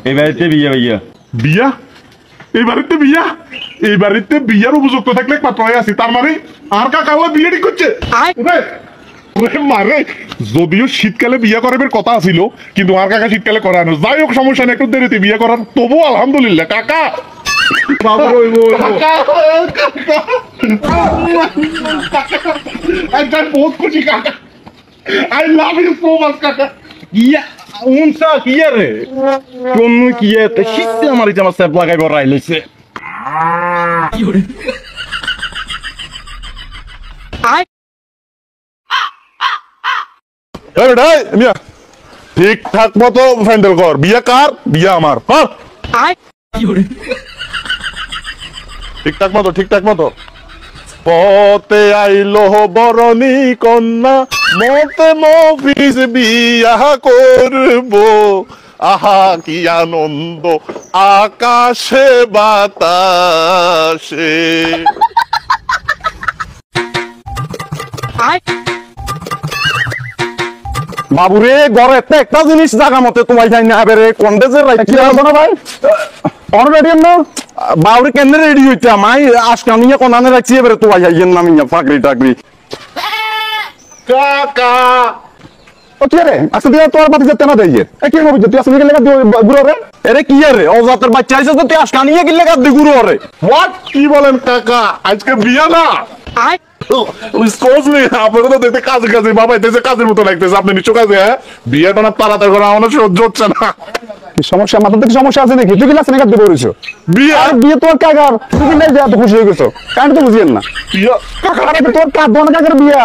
এই বাড়িতে বিয়ে ভাইয়া। বিয়া? এই বাড়িতে বিয়া? এই বাড়িতে বিয়ার উপযুক্ত থাকলে পাত্রই আছি, তার মানে আর কাকা বিয়ে ঠিক করছে। মারে যদিও শীতকালে বিয়ে করার কথা ছিল, কিন্তু আর কাকা শীতকালে করানো। যাই হোক সমস্যা নেই, একটু দেরিতে বিয়ে করার, তবু আলহামদুলিল্লাহ কাকা। বহুত খুশি কাকা, I love you so much কাকা। ইয়া উনসা কি রে কোন কি এতে শীতে আমার জামা স্যাপ লাগাইব রাইলেছে। ঠিকঠাক মতো হ্যান্ডেল কর। বিয়া কার? বিয়া আমার। ঠিকঠাক মতো পথে আইলো বরণী কন্যা, মতে মফিজ বিয়া করব। আহা কি আনন্দ আকাশে বাতাসে। বাবুরে ঘরে একটা জিনিস জায়গা মতে তোমায় যাই না এবারে কন্ডেজের রাখি রাখবো না ভাই অলরেডি না বাবুরে কেন রেডি হইতে আমায় আজকে নিয়ে কোনানে রাখছি এবারে তোমায় যাইয়েন না মিয়া ফাকরি টাকরি। কাকা ও কি রে আজকে দিয়ে তোর বাতি যেতে না দেয় কি হবে তুই আজকে গেলে গুরো রে এরে কি রে ও জাতের বাচ্চা আইছে তো তুই আজকে নিয়ে গেলে গাদ গুরো রে। হোয়াট কি বলেন কাকা? আজকে বিয়া না? আপনাকে তো দেখতে কাজে কাজে বাবা কাজের মতো লাগতেছে, আপনি নিশ্চয় কাজে। হ্যাঁ বিয়েটা না তাড়াতাড়ি করা আমার সহ্য হচ্ছে না। সমস্যা মাথা থেকে সমস্যা আছে নাকি? তুই কি লাসনে কাটতে বলেছো বিয়ে? আর বিয়ে তোর কাকার, তুই কি লেগে এত খুশি হয়ে গেছো? কারণ তো বুঝিয়েন না বিয়া কাকা তোর কাঁদবো না কাকার বিয়া।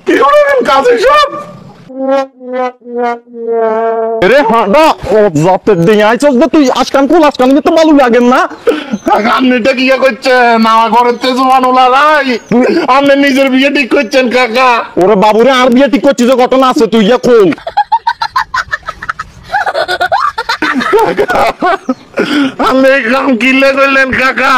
কি করেন কাজে সব? রে হাঁটা ও জাতের দিন আইছস যে তুই আজকান কুল আজকান তো ভালো লাগেন না। কাকা আপনি এটা কি করছেন? আমার ঘরের তেজমান ওলারাই আপনি নিজের বিয়ে ঠিক করছেন কাকা। ওরে বাবুরে আর বিয়ে ঠিক করছিস, ঘটনা আছে তুই ইয়া কোন আপনি কাম কিলে করলেন কাকা?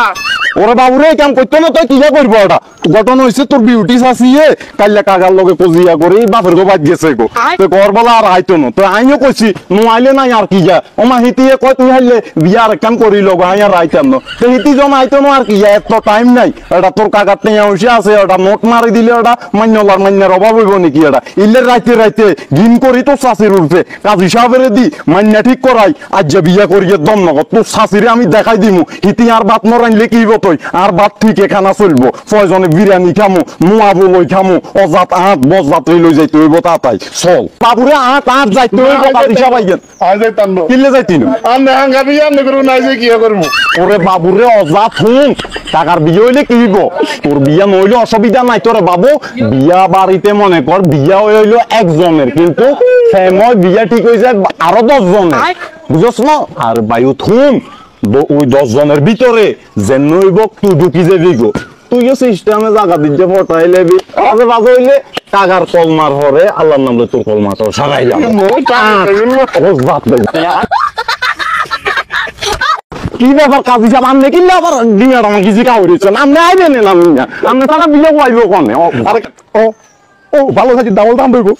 ওরে বাবুরে কাম করতে না তুই কিয়া করবো? ওটা ঘটনা হয়েছে তোর বিউটি চাষিয়ে কাইলে কাকার লগে কজিয়া করে বাপের গো বাদ গেছে গো। তো ঘর বলা আর আইতো না, তো আইও কইছি নো আইলে নাই আর কি যা ওমা হিতিয়ে কয় তুই হাইলে বিয়ার কাম করি লগ আই আর আইতাম না। তো হিতি জন আইতো না আর কি যা, এত টাইম নাই। এটা তোর কাকার টেয়া হইছে আছে, ওটা নোট মারি দিলে ওটা মান্যলার মান্যার অভাব হইব নাকি? এটা ইলে রাইতে রাইতে গিন করি তোর চাষির উঠবে কাজ হিসাবের দি মান্যা ঠিক করাই আজ যে বিয়া করিয়ে দম নগদ তোর শাশিরে আমি দেখাই দিমু হিতি আর বাত নরাইলে কি হইব তুই আর বাত ঠিক এখানা চলবো। ছয়জনে বিরিয়ানি খামু মুয়াবো লই খামু অজাত আট বজাত লই যাইতে হইব তাতাই চল বাবুরে আট আট যাইতে হইব কাজ হিসাব আইগেন আই যাইতাম না কিলে যাইতি না আমনে হাঙ্গা বিয়া আমনে করু নাই যে কি করব? ওরে বাবুরে অজাত হুন টাকার বিয়ে হইলে কি হইব? তোর বিয়া নইলে অসুবিধা নাই তোরে বাবু। বিয়া বাড়িতে মনে কর বিয়া হইলো একজনের, কিন্তু সময় বিয়া ঠিক হয়ে যায় আরো 10 জনের, বুঝছ না? আর বায়ু থুন ওই 10 জনের ভিতরে যেন হইব তুই ঢুকি যাবি গো। তুই সিস্টেমে জায়গা দিতে ফটাই লেবি আগে বাজে হইলে টাকার কলমার হরে আল্লাহর নামে তোর কলমাটাও সারাই যাবে। কি ব্যাপার কাজ হিসাব আমনে কিনলে আবার ডিমের আমার কিছু খাওয়া হয়েছেন আমনে আইবেন না আমনে তারা বিয়ে আইব কনে? ও ভালো থাকি ডাবল দাম দেবো।